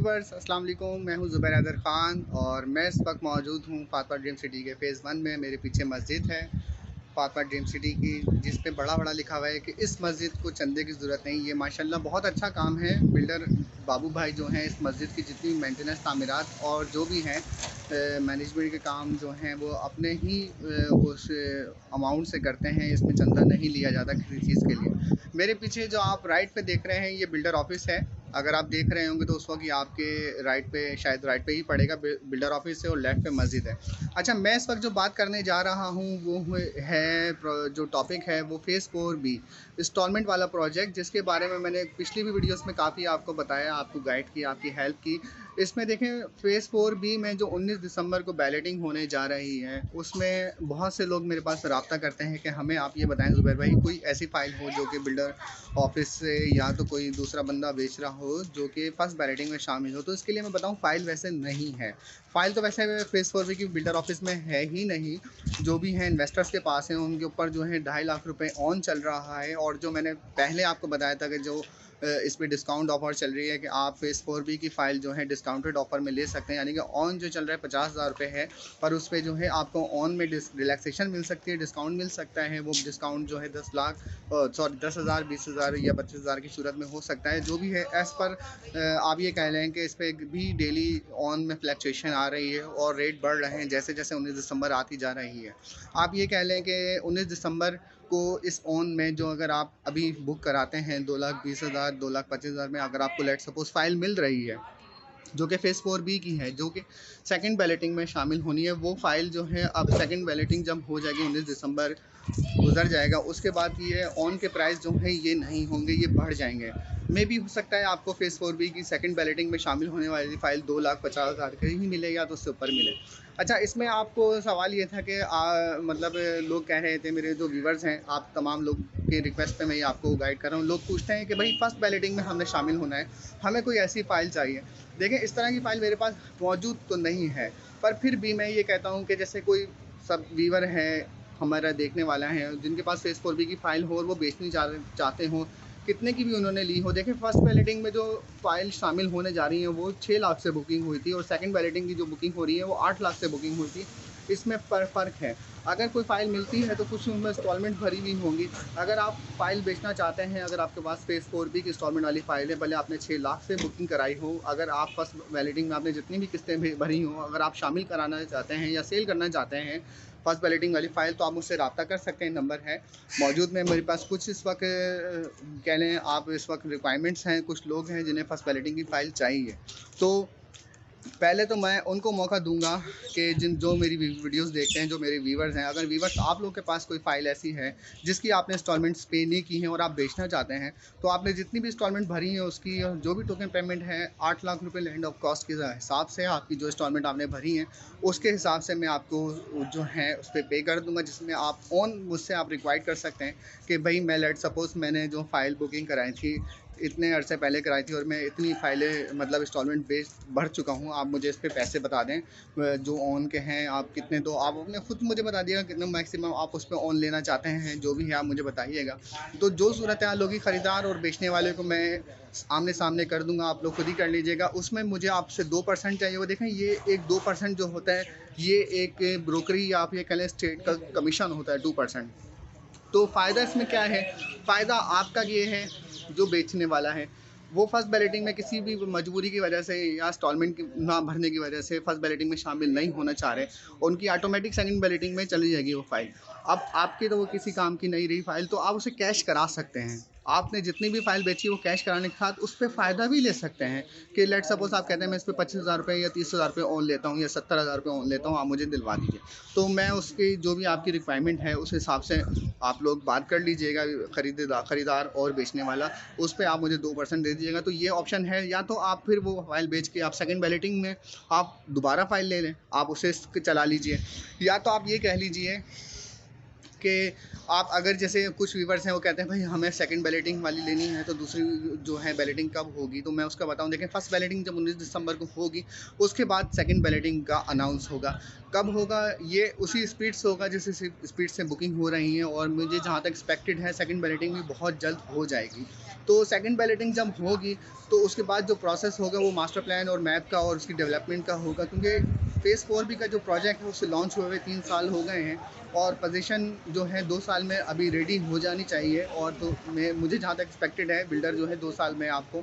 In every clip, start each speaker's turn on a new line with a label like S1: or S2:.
S1: Viewers अस्सलाम वालेकुम। मैं हूं ज़ुबैर हैदर ख़ान और मैं इस वक्त मौजूद हूं फातिमा ड्रीम सिटी के फ़ेज़ 1 में। मेरे पीछे मस्जिद है फातिमा ड्रीम सिटी की, जिस पे बड़ा बड़ा लिखा हुआ है कि इस मस्जिद को चंदे की ज़रूरत नहीं। ये माशाल्लाह बहुत अच्छा काम है। बिल्डर बाबू भाई जो हैं इस मस्जिद की जितनी मेंटेनेंस तामीरात और जो भी हैं मैनेजमेंट के काम जो हैं वो अपने ही उस अमाउंट से करते हैं। इसमें चंदा नहीं लिया जाता किसी चीज़ के लिए। मेरे पीछे जो आप राइट पे देख रहे हैं ये बिल्डर ऑफिस है। अगर आप देख रहे होंगे तो उस वक्त ये आपके राइट पे, शायद राइट पे ही पड़ेगा, बिल्डर ऑफिस है और लेफ्ट पे मस्जिद है। अच्छा, मैं इस वक्त जो बात करने जा रहा हूँ वो जो टॉपिक है वो फेज़ 4B इंस्टॉलमेंट वाला प्रोजेक्ट, जिसके बारे में मैंने पिछली भी वीडियोस में काफ़ी आपको बताया, आपको गाइड किया, आपकी हेल्प की। इसमें देखें फेज़ 4B में जो 19 दिसंबर को बैलेटिंग होने जा रही है उसमें बहुत से लोग मेरे पास रब्ता करते हैं कि हमें आप ये बताएं ज़ुबैर भाई, कोई ऐसी फ़ाइल हो जो कि बिल्डर ऑफिस से या तो कोई दूसरा बंदा बेच रहा हो जो कि फर्स्ट बैलेटिंग में शामिल हो। तो इसके लिए मैं बताऊं, फ़ाइल वैसे नहीं है। फ़ाइल तो वैसे फेज़ 4B की बिल्डर ऑफिस में है ही नहीं। जो भी हैं इन्वेस्टर्स के पास हैं उनके ऊपर जो है 2.5 लाख रुपए ऑन चल रहा है। और जो मैंने पहले आपको बताया था कि जो इस पे डिस्काउंट ऑफर चल रही है कि आप फेज़ 4B की फ़ाइल जो है डिस्काउंटेड ऑफर में ले सकते हैं, यानी कि ऑन जो चल रहा है 50,000 रुपये है, पर उस पर जो है आपको ऑन में रिलैक्सेशन मिल सकती है, डिस्काउंट मिल सकता है। वो डिस्काउंट जो है 10,000, 20,000 या 25,000 की सूरत में हो सकता है। जो भी है एज़ पर आप ये कह लें कि इस पर भी डेली ऑन में फ्लैक्चुएशन आ रही है और रेट बढ़ रहे हैं जैसे जैसे 19 दिसंबर आती जा रही है। आप ये कह लें कि 19 दिसंबर को इस ऑन में जो अगर आप अभी बुक कराते हैं 2,20,000, 2,25,000 में अगर आपको लेट सपोज फाइल मिल रही है जो कि फेज़ 4B की है, जो कि सेकंड बैलेटिंग में शामिल होनी है, वो फ़ाइल जो है अब सेकंड बैलेटिंग जब हो जाएगी 19 दिसंबर गुजर जाएगा, उसके बाद ये ऑन के प्राइस जो है ये नहीं होंगे, ये बढ़ जाएंगे। मे भी हो सकता है आपको फेज़ 4B की सेकंड बैलेटिंग में शामिल होने वाली फ़ाइल 2,50,000 की ही मिले या तो उससे ऊपर मिले। अच्छा, इसमें आपको सवाल ये था कि मतलब लोग कह रहे थे, मेरे जो व्यूवर्स हैं, आप तमाम लोग के रिक्वेस्ट पे मैं ये आपको गाइड कर रहा हूँ। लोग पूछते हैं कि भाई फर्स्ट बैलेटिंग में हमने शामिल होना है, हमें कोई ऐसी फ़ाइल चाहिए। देखें, इस तरह की फ़ाइल मेरे पास मौजूद तो नहीं है, पर फिर भी मैं ये कहता हूँ कि जैसे कोई सब व्यूवर है, हमारा देखने वाला है, जिनके पास फेज़ 4B की फ़ाइल हो और वो बेचनी चाहते हों, कितने की भी उन्होंने ली हो। देखें, फर्स्ट बैलेटिंग में जो फ़ाइल शामिल होने जा रही हैं वो 6 लाख से बुकिंग हुई थी और सेकंड बैलेटिंग की जो बुकिंग हो रही है वो 8 लाख से बुकिंग हुई थी। इसमें फ़र्क है। अगर कोई फ़ाइल मिलती है तो कुछ उनमें इंस्टॉलमेंट भरी हुई होंगी। अगर आप फ़ाइल बेचना चाहते हैं, अगर आपके पास फेज़ 4B की इंस्टॉलमेंट वाली फ़ाइल है, भले आपने 6 लाख से बुकिंग कराई हो, अगर आप फर्स्ट बैलेटिंग में आपने जितनी भी किस्तें भरी हों, अगर आप शामिल कराना चाहते हैं या सेल करना चाहते हैं फर्स्ट बैलेटिंग वाली फ़ाइल, तो आप मुझसे रब्ता कर सकते हैं। नंबर है मौजूद में मेरे पास। कुछ इस वक्त कह लें आप, इस वक्त रिक्वायरमेंट्स हैं, कुछ लोग हैं जिन्हें फर्स्ट बैलेटिंग की फ़ाइल चाहिए। तो पहले तो मैं उनको मौका दूंगा कि जो मेरी वीडियोस देखते हैं, जो मेरे व्यूवर्स हैं, अगर व्यूवर्स आप लोग के पास कोई फ़ाइल ऐसी है जिसकी आपने इंस्टॉलमेंट्स पे नहीं की हैं और आप बेचना चाहते हैं, तो आपने जितनी भी इंस्टॉलमेंट भरी है उसकी जो भी टोकन पेमेंट है 8 लाख रुपए लैंड ऑफ कॉस्ट के हिसाब से, आपकी जो इंस्टॉलमेंट आपने भरी हैं उसके हिसाब से मैं आपको जो है उस पर पे कर दूँगा, जिसमें आप मुझसे आप रिक्वाइर कर सकते हैं कि भाई मैं लेट सपोज़ मैंने जो फ़ाइल बुकिंग कराई थी इतने अरसे पहले कराई थी और मैं इतनी फ़ाइलें मतलब इंस्टॉलमेंट बेस भर चुका हूँ, आप मुझे इस पे पैसे बता दें जो ऑन के हैं। आप कितने, तो आप अपने खुद मुझे बता दिएगा कितना मैक्सिमम आप उस पर ऑन लेना चाहते हैं, जो भी है आप मुझे बताइएगा। तो जो सूरत हाल होगी, ख़रीदार और बेचने वाले को मैं आमने सामने कर दूंगा, आप लोग खुद ही कर लीजिएगा। उसमें मुझे आपसे 2% चाहिए। वो देखें, ये एक 2% जो होता है ये एक ब्रोकरी या आप ये कह लें स्टेट का कमीशन होता है 2%। तो फ़ायदा इसमें क्या है? फ़ायदा आपका ये है, जो बेचने वाला है वो फर्स्ट बैलेटिंग में किसी भी मजबूरी की वजह से या इंस्टॉलमेंट ना भरने की वजह से फर्स्ट बैलेटिंग में शामिल नहीं होना चाह रहे, उनकी ऑटोमेटिक सेकंड बैलेटिंग में चली जाएगी वो फ़ाइल। अब आपकी तो वो किसी काम की नहीं रही फ़ाइल, तो आप उसे कैश करा सकते हैं। आपने जितनी भी फ़ाइल बेची वो कैश कराने के साथ उस पर फ़ायदा भी ले सकते हैं कि लेट सपोज़ आप कहते हैं मैं इस पर 25,000 रुपये या 30,000 रुपये ऑन लेता हूँ या 70,000 रुपये ऑन लेता हूँ, आप मुझे दिलवा दीजिए। तो मैं उसकी जो भी आपकी रिक्वायरमेंट है उस हिसाब से आप लोग बात कर लीजिएगा, खरीदार और बेचने वाला, उस पर आप मुझे 2% दे दीजिएगा। तो ये ऑप्शन है, या तो आप फिर वो फाइल बेच के आप सेकंड बैलेटिंग में आप दोबारा फाइल ले लें, आप उसे चला लीजिए, या तो आप ये कह लीजिए कि आप अगर जैसे कुछ व्यूवर्स हैं वो कहते हैं भाई हमें सेकंड बैलेटिंग वाली लेनी है तो दूसरी जो है बैलेटिंग कब होगी, तो मैं उसका बताऊं। देखें, फर्स्ट बैलेटिंग जब 19 दिसंबर को होगी उसके बाद सेकंड बैलेटिंग का अनाउंस होगा। कब होगा ये उसी स्पीड से होगा जिस स्पीड से बुकिंग हो रही है, और मुझे जहाँ तक एक्सपेक्टेड है सेकंड बैलेटिंग भी बहुत जल्द हो जाएगी। तो सेकंड बैलेटिंग जब होगी तो उसके बाद जो प्रोसेस होगा वो मास्टर प्लान और मैप का और उसकी डेवलपमेंट का होगा, क्योंकि फेज़ 4B का जो प्रोजेक्ट है उससे लॉन्च हुए हुए 3 साल हो गए हैं और पोजीशन जो है 2 साल में अभी रेडी हो जानी चाहिए। और तो मुझे जहाँ तक एक्सपेक्टेड है बिल्डर जो है 2 साल में आपको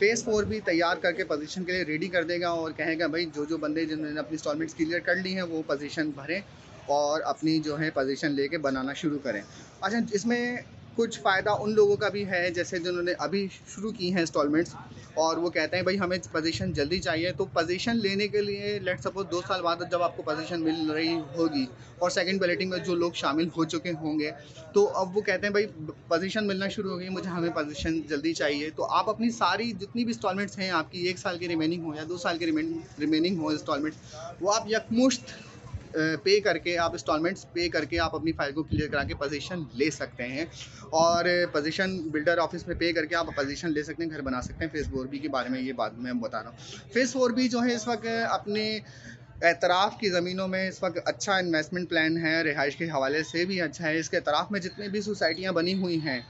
S1: फेज़ 4B तैयार करके पोजीशन के लिए रेडी कर देगा और कहेगा भाई जो बंदे जिन्होंने अपनी इंस्टॉलमेंट्स क्लियर कर ली हैं वो पोजीशन भरें और अपनी जो है पोजीशन लेके बनाना शुरू करें। अच्छा, इसमें कुछ फ़ायदा उन लोगों का भी है जैसे जिन्होंने अभी शुरू की हैं इंस्टॉलमेंट्स और वो कहते हैं भाई हमें पोजीशन जल्दी चाहिए। तो पोजीशन लेने के लिए लेट्स सपोज 2 साल बाद जब आपको पोजीशन मिल रही होगी और सेकंड बैलेटिंग में जो लोग शामिल हो चुके होंगे, तो अब वो कहते हैं भाई पोजीशन मिलना शुरू हो गई, हमें पोजीशन जल्दी चाहिए। तो आप अपनी सारी जितनी भी इंस्टॉलमेंट्स हैं आपकी 1 साल की रिमेनिंग हो या 2 साल की रिमेनिंग हो इंस्टॉलमेंट्स, वो आप यकमुश्त पे करके आप इंस्टॉलमेंट्स पे करके आप अपनी फ़ाइल को क्लियर करा के पोजीशन ले सकते हैं। और पोजीशन बिल्डर ऑफिस में पे करके आप पोजीशन ले सकते हैं, घर बना सकते हैं। फेज़ 4B के बारे में ये बात मैं बता रहा हूँ। फेज़ 4B जो है इस वक्त अपने एतराफ़ की ज़मीनों में इस वक्त अच्छा इन्वेस्टमेंट प्लान है, रिहाइश के हवाले से भी अच्छा है। इसके एतराफ़ में जितनी भी सोसाइटियाँ बनी हुई हैं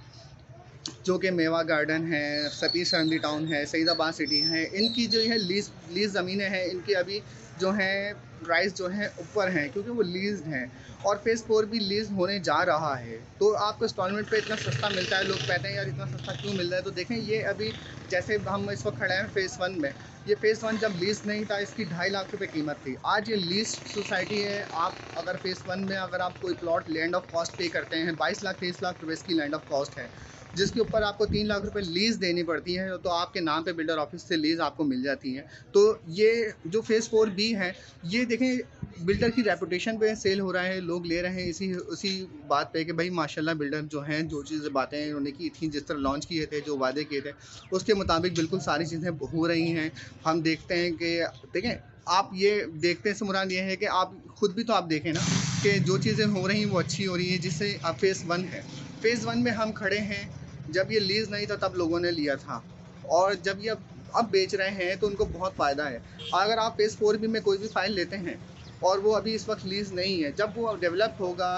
S1: जो कि मेवा गार्डन है, सतीश सरंदी टाउन है, सईदाबाद सिटी है, इनकी जो है लीज़ ज़मीनें हैं, इनकी अभी जो हैं प्राइस जो है ऊपर हैं क्योंकि वो लीज़ हैं। और फेज़ 4B लीज़ होने जा रहा है तो आपको इंस्टॉलमेंट पे इतना सस्ता मिलता है। लोग कहते हैं यार इतना सस्ता क्यों मिल रहा है, तो देखें ये अभी जैसे हम इस वक्त खड़े हैं फेज़ 1 में, ये फेज़ 1 जब लीज़ नहीं था इसकी 2.5 लाख रुपए कीमत थी। आज ये लीज़ सोसाइटी है। आप अगर फेज़ 1 में अगर आप कोई प्लॉट लैंड ऑफ कॉस्ट पे करते हैं 22 लाख 23 लाख रुपए इसकी लैंड ऑफ कॉस्ट है, जिसके ऊपर आपको 3 लाख रुपए लीज़ देनी पड़ती है, तो आपके नाम पे बिल्डर ऑफिस से लीज़ आपको मिल जाती है। तो ये जो फेज़ 4B है ये देखें बिल्डर की रेपुटेशन पे सेल हो रहा है, लोग ले रहे हैं उसी बात पे कि भाई माशाल्लाह बिल्डर जो हैं जो चीज़ें बातें उन्होंने की थी, जिस तरह लॉन्च किए थे, जो वादे किए थे उसके मुताबिक बिल्कुल सारी चीज़ें हो रही हैं। हम देखते हैं कि देखें आप ये देखते हैं से मुराद ये है कि आप खुद भी तो आप देखें ना कि जो चीज़ें हो रही हैं वो अच्छी हो रही हैं, जिससे अब फेज़ 1 है। फेज़ 1 में हम खड़े हैं, जब ये लीज़ नहीं था तब लोगों ने लिया था और जब ये अब बेच रहे हैं तो उनको बहुत फ़ायदा है। अगर आप फेज़ 4B में कोई भी फ़ाइल लेते हैं और वो अभी इस वक्त लीज़ नहीं है, जब वो डेवलप होगा,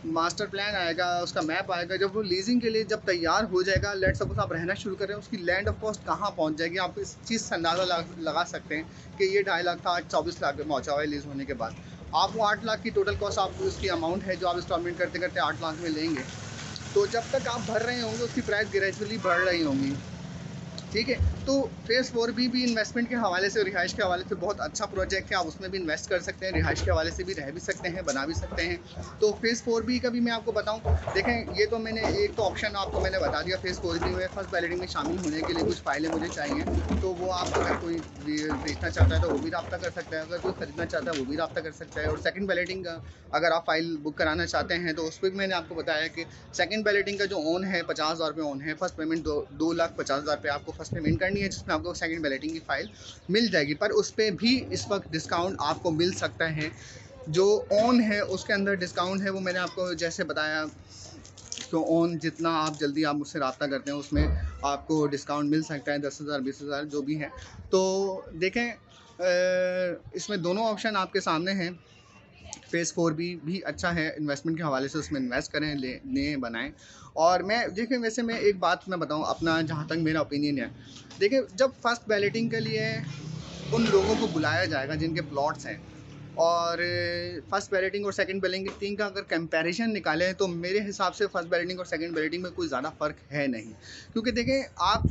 S1: मास्टर प्लान आएगा, उसका मैप आएगा, जब वो लीजिंग के लिए जब तैयार हो जाएगा, लेट्स सपोज आप रहना शुरू करें, उसकी लैंड ऑफ कॉस्ट कहाँ पहुँच जाएगी आप इस चीज़ से अंदाज़ा लगा सकते हैं कि ये 2.5 लाख था आज 24 लाख पे पहुँचा हुआ है लीज़ होने के बाद। आप वो 8 लाख की टोटल कॉस्ट आप उसकी अमाउंट है जो आप इंस्टॉलमेंट करते करते 8 लाख में लेंगे, तो जब तक आप भर रहे होंगे उसकी प्राइस ग्रेजुअली बढ़ रही होंगी। ठीक है, तो फेज़ 4B भी इन्वेस्टमेंट के हवाले से, रिहाइश के हवाले से बहुत अच्छा प्रोजेक्ट है। आप उसमें भी इन्वेस्ट कर सकते हैं, रिहाइश के हवाले से भी रह भी सकते हैं, बना भी सकते हैं। तो फेज़ 4B का भी मैं आपको बताऊं, देखें ये तो मैंने एक तो ऑप्शन आपको मैंने बता दिया। फेज़ 4B में फर्स्ट बैलेटिंग में शामिल होने के लिए कुछ फाइलें मुझे चाहिए, तो वो आप अगर कोई बेचना चाहता है तो वो भी रब्ता कर सकता है, अगर कोई ख़रीदना चाहता है वो भी रब्ता कर सकता है। और सेकंड बैलेटिंग अगर आप फाइल बुक कराना चाहते हैं तो उस पर भी मैंने आपको बताया कि सेकंड बैलेटिंग का जो ओन है 50,000 रुपये ओन है। फर्स्ट पेमेंट 2,50,000 रुपये आपको फर्स्ट पेमेंट करनी है, जिसमें आपको सेकंड बैलेटिंग की फ़ाइल मिल जाएगी। पर उस पर भी इस वक्त डिस्काउंट आपको मिल सकता है। जो ओन है उसके अंदर डिस्काउंट है वो मैंने आपको जैसे बताया, तो ओन जितना आप जल्दी आप मुझसे रब्ता करते हैं उसमें आपको डिस्काउंट मिल सकता है, 10,000 20,000 जो भी है। तो देखें इसमें दोनों ऑप्शन आपके सामने हैं। फेज़ 4B भी अच्छा है, इन्वेस्टमेंट के हवाले से उसमें इन्वेस्ट करें, लें बनाएं। और मैं देखिए वैसे मैं एक बात मैं बताऊं अपना, जहां तक मेरा ओपिनियन है, देखिए जब फर्स्ट बैलेटिंग के लिए उन लोगों को बुलाया जाएगा जिनके प्लॉट्स हैं, और फर्स्ट बैलेटिंग और सेकंड बैलेटिंग का अगर कंपैरिजन निकालें तो मेरे हिसाब से फर्स्ट बैलेटिंग और सेकंड बैलेटिंग में कोई ज़्यादा फ़र्क है नहीं। क्योंकि देखें आप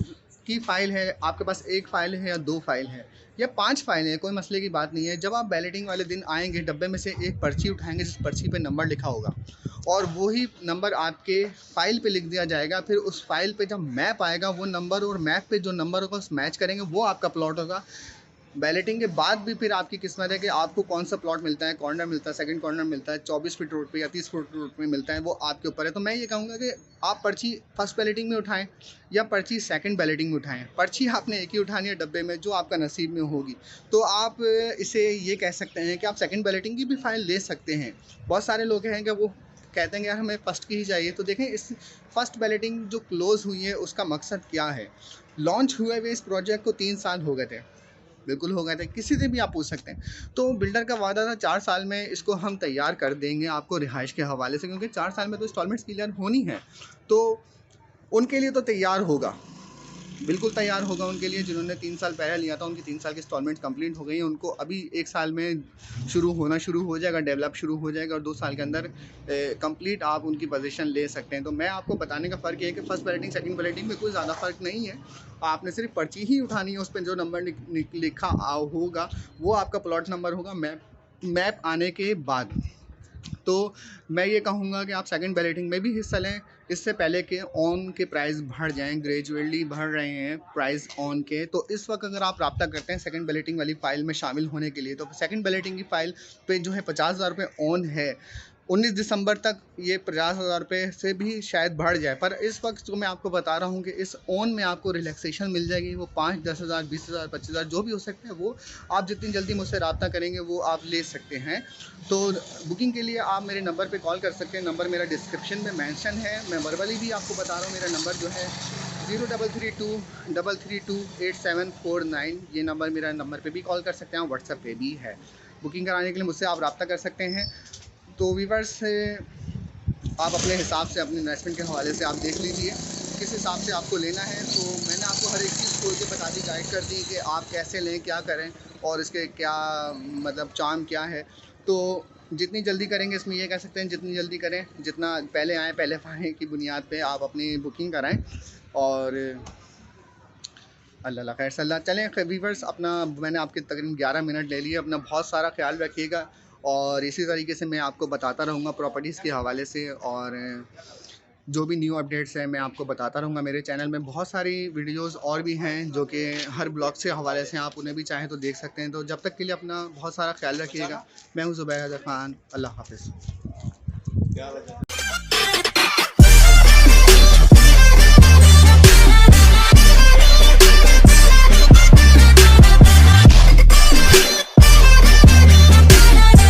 S1: की फ़ाइल है, आपके पास 1 फ़ाइल है या 2 फ़ाइल है या 5 फ़ाइलें हैं, कोई मसले की बात नहीं है। जब आप बैलेटिंग वाले दिन आएंगे, डब्बे में से एक पर्ची उठाएंगे जिस पर्ची पे नंबर लिखा होगा और वही नंबर आपके फ़ाइल पे लिख दिया जाएगा। फिर उस फाइल पे जब मैप आएगा वो नंबर और मैप पे जो नंबर होगा उस मैच करेंगे, वो आपका प्लॉट होगा। बैलेटिंग के बाद भी फिर आपकी किस्मत है कि आपको कौन सा प्लॉट मिलता है, कॉर्नर मिलता है, सेकंड कॉर्नर मिलता है, 24 फीट रोड पे या 30 फीट रोड पे मिलता है, वो आपके ऊपर है। तो मैं ये कहूँगा कि आप पर्ची फर्स्ट बैलेटिंग में उठाएं या पर्ची सेकंड बैलेटिंग में उठाएं। पर्ची आपने एक ही उठानी है डब्बे में, जो आपका नसीब में होगी। तो आप इसे ये कह सकते हैं कि आप सेकंड बैलेटिंग की भी फ़ाइल ले सकते हैं। बहुत सारे लोग हैं कि वो कहते हैं कि यार हमें फर्स्ट की ही चाहिए, तो देखें इस फर्स्ट बैलेटिंग जो क्लोज़ हुई है उसका मकसद क्या है। लॉन्च हुए हुए इस प्रोजेक्ट को 3 साल हो गए थे, बिल्कुल हो गए थे, किसी से भी आप पूछ सकते हैं। तो बिल्डर का वादा था 4 साल में इसको हम तैयार कर देंगे आपको रिहाइश के हवाले से, क्योंकि 4 साल में तो इंस्टॉलमेंट्स क्लियर होनी है। तो उनके लिए तो तैयार होगा, बिल्कुल तैयार होगा उनके लिए। जिन्होंने 3 साल पहले लिया था उनकी 3 साल की इंस्टॉलमेंट कंप्लीट हो गई है, उनको अभी 1 साल में शुरू हो जाएगा, डेवलप शुरू हो जाएगा और 2 साल के अंदर कंप्लीट आप उनकी पोजीशन ले सकते हैं। तो मैं आपको बताने का फ़र्क ये है कि फर्स्ट बैलेटिंग सेकंड बैलेटिंग में कोई ज़्यादा फ़र्क नहीं है। आपने सिर्फ पर्ची ही उठानी है, उस पर जो नंबर लिखा होगा वो आपका प्लॉट नंबर होगा मैप आने के बाद। तो मैं ये कहूँगा कि आप सेकंड बैलेटिंग में भी हिस्सा लें, इससे पहले कि ऑन के प्राइस बढ़ जाएं, ग्रेजुअली बढ़ रहे हैं प्राइस ऑन के। तो इस वक्त अगर आप रब्ता करते हैं सेकंड बैलेटिंग वाली फ़ाइल में शामिल होने के लिए, तो सेकंड बैलेटिंग की फ़ाइल पे जो है 50,000 रुपये ऑन है। 19 दिसंबर तक ये 50,000 रुपये से भी शायद बढ़ जाए, पर इस वक्त जो मैं आपको बता रहा हूँ कि इस ऑन में आपको रिलैक्सेशन मिल जाएगी। वो 5, 10,000, 20,000, 25,000 जो भी हो सकता है, वो आप जितनी जल्दी मुझसे रब्ता करेंगे वो आप ले सकते हैं। तो बुकिंग के लिए आप मेरे नंबर पे कॉल कर सकते हैं, नंबर मेरा डिस्क्रिप्शन में मेंशन है। मैं वर्बली भी आपको बता रहा हूँ, मेरा नंबर जो है 0332332849, ये नंबर मेरा नंबर पे भी कॉल कर सकते हैं, व्हाट्सएप पे भी है। बुकिंग कराने के लिए मुझसे आप रब्ता कर सकते हैं। तो व्यूअर्स आप अपने हिसाब से अपने इन्वेस्टमेंट के हवाले से आप देख लीजिए किस हिसाब से आपको लेना है। तो मैंने आपको हर एक चीज़ खोल के बता दी, गाइड कर दी कि आप कैसे लें, क्या करें और इसके क्या मतलब चार्म क्या है। तो जितनी जल्दी करेंगे, इसमें ये कह सकते हैं जितनी जल्दी करें, जितना पहले आएँ पहले पाएँ की बुनियाद पे आप अपनी बुकिंग कराएं। और अल्लाह खैर सल्ला चलें व्यूअर्स, अपना मैंने आपके तकरीबन 11 मिनट ले लिए, अपना बहुत सारा ख्याल रखिएगा और इसी तरीके से मैं आपको बताता रहूँगा प्रॉपर्टीज़ के हवाले से, और जो भी न्यू अपडेट्स हैं मैं आपको बताता रहूँगा। मेरे चैनल में बहुत सारी वीडियोस और भी हैं जो कि हर ब्लॉग से हवाले से आप उन्हें भी चाहें तो देख सकते हैं। तो जब तक के लिए अपना बहुत सारा ख्याल रखिएगा। मैं हूँ ज़ुबैर हैदर ख़ान, अल्लाह हाफ़िज़।